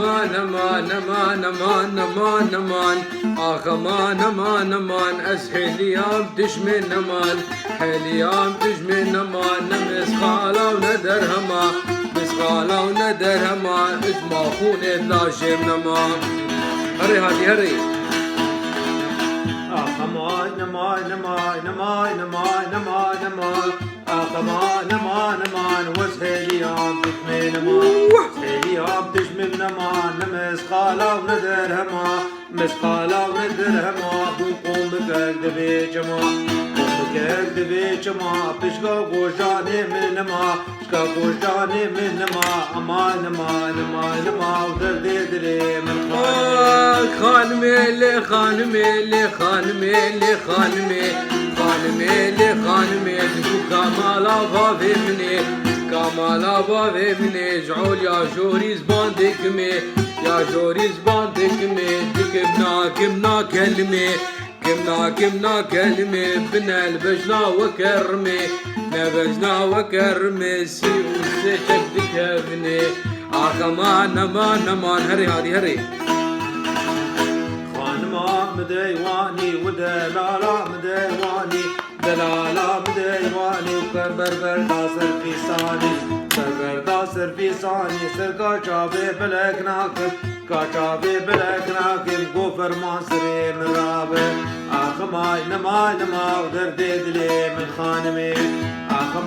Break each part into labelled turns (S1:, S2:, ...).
S1: امان امان امان امان امان امان اخ امان امان امان اسهل يام تشمن امان حليام تشمن امان نمس خاله وندر هما بس خاله وندر هما اسمع خونه لا شيم نما هري هادي هري
S2: امان امان امان امان امان امان امان امان امان امان وسهل يام تشمن امان سهل يام تشمن امان نمس خاله وندر هما مسقاله وندر هما قوم بكرد بيجما کرد بیچ ما پشکا گوشانی من ما پشکا گوشانی من ما امان امان امان ما در دلی من
S1: خانمه لی خانمه لی خانمه لی خانمه خانمه لی خانمه دو کامالا بابی منی کامالا بابی منی جعول یا جوری زبان دکمه یا جوری زبان دکمه دکمنا کمنا کلمه كمنا كلمة بنا البجنا وكرمي نبجنا وكرمي سيوسك بكبني امان امان امان هري هادي هري
S2: خانما مديواني ودلالا مديواني دلالا مديواني وكبربر داسر في صاني بربر داسر في صاني سرقا شابي بلك ناكب كاشابي بلك ناكب غفر مانسري من رابر ماي نما نما ودردي دلي من خانمي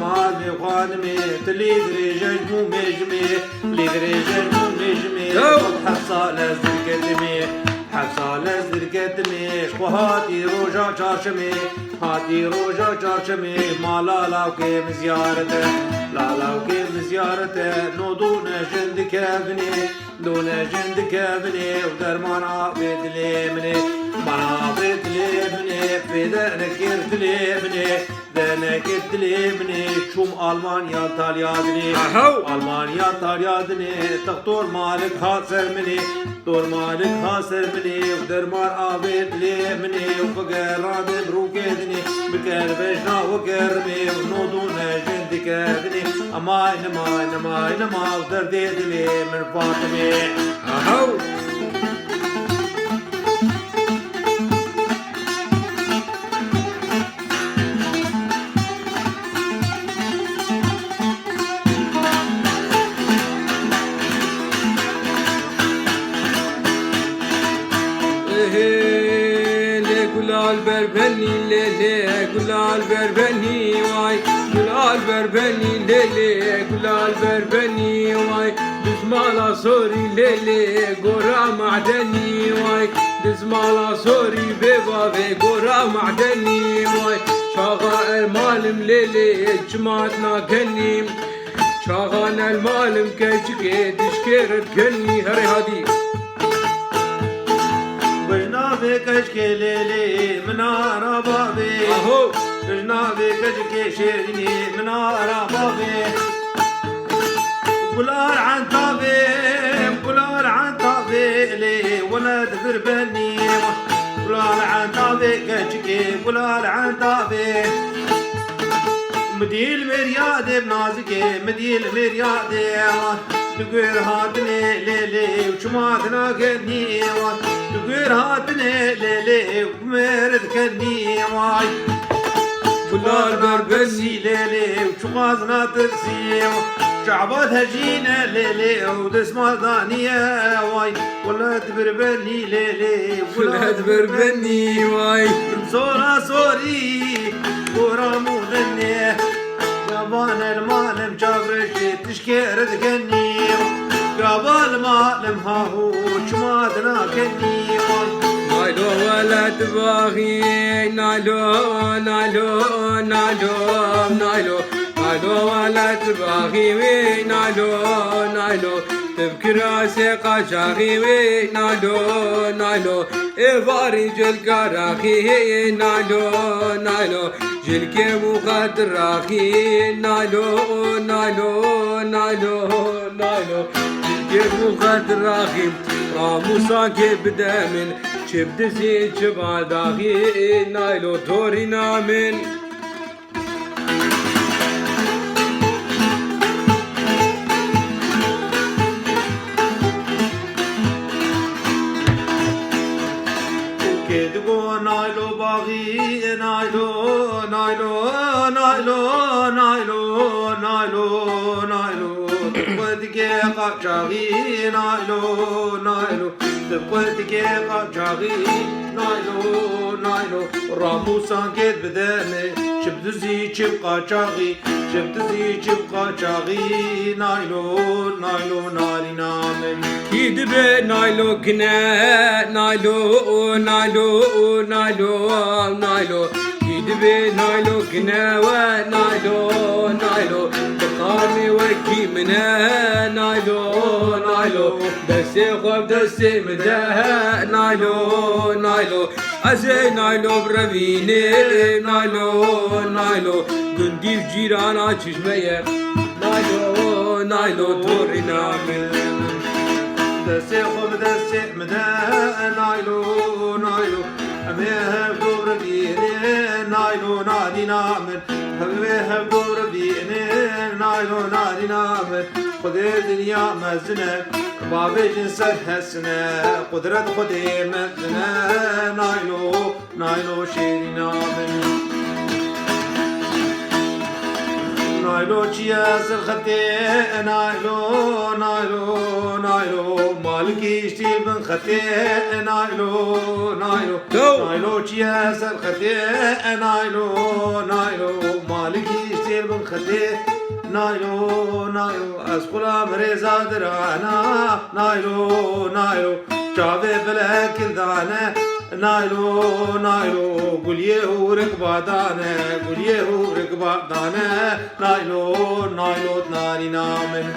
S2: ماي خانمي تلي دري جنمو مجمي لي دري جنمو مجمي حفصة لازر قدمي حفصة لازر قدمي وهاتي روجا چارشمي هاتي روجا چارشمي ما لا لاو كيم زيارته لا لاو كيم زيارته نو دون جند كابني دون جند كابني ودرمان عابد ليمني ما بدلي مني في ذنك ارتلي مني ذنك ارتلي مني شوم ألمانيا تاليادني ألمانيا تاليادني تختور مالك حاصر مني تور مالك حاصر مني ودرمار عابد لي مني وفقر راد بروكدني بكر بجنا وكرمي ونودون جندك ابني أماين أماين أماين أما ودردي دلي من فاطمي
S1: gulal berbeni lele gulal berbeni vay gulal berbeni lele gulal berbeni vay dizmala sori lele gora madeni vay dizmala sori beba ve gora madeni vay şaga el malim lele cemaatna kenim şaga el malim keçke dişkeret kenni hare hadi
S2: بجنابي كشكي ليلي منارة بابي بجنابي كشكي شيرني منارة بابي بلال عن طابي بلال عن طابي لي ولد بربني بلال عن طابي كشكي بلال عن طابي مديل مريادي بنازكي مديل مريادي تقول هاتني ليلي وشماتنا كني تقول هاتني ليلي ومرد كني واي بلال بربني ليلي وشماتنا ترسي شعبات هجينا ليلي ودس مردانية واي ولاد بربني ليلي
S1: ولاد بربني واي
S2: صورة صوري ورا مغني قبان المعلم جابرشي تشكير تقني قبال المعلم هاهو شمادنا كني
S1: نايلو ولد باغي نايلو نايلو نايلو نايلو نايلو ولد باغي نايلو نايلو تبكي راسي قشاغي نايلو نايلو إفاري جلقراخي نايلو نايلو جلكي مخدر راخي نايلو نايلو نايلو نايلو جلكي مخدر راخي راموسا كي بدامن شبد زين شبال داغي نايلو توري نامن
S2: قاچاغي نايلو نايلو دبوتك قاچاغي نايلو نايلو رامو سانكت بدمي شبدزي شب قاچاغي شبدزي شب قاچاغي نايلو نايلو ناري نامن
S1: Gidbe naylo kine naylo naylo naylo naylo Gidbe naylo kine ve naylo naylo Bakami ve kimine naylo naylo Dese khob dese mede naylo naylo Aze naylo bravine naylo naylo Gündiv cirana çişmeye naylo naylo torina
S2: دسي خوب دسي مدا نايلو نايلو أميه دور بيني نايلو نادي نامن أميه دور بيني نايلو نادي نامن خدي دنيا مزنة بابي جنسر حسنة قدرة خدي مزنة نايلو نايلو شيري نامن نايلو چياس الخطي نايلو نايلو نايلو مالكي اشتي بن خطي نايلو نايلو نايلو چياس الخطي نايلو نايلو مالكي اشتي بن خطي نايلو نايلو اسقلا مريزا درانا نايلو نايلو چاوي بلا كندانه نايلو نايلو قوليه وركبادانه قوليه وركبادانه نايلو نايلو ناري نامن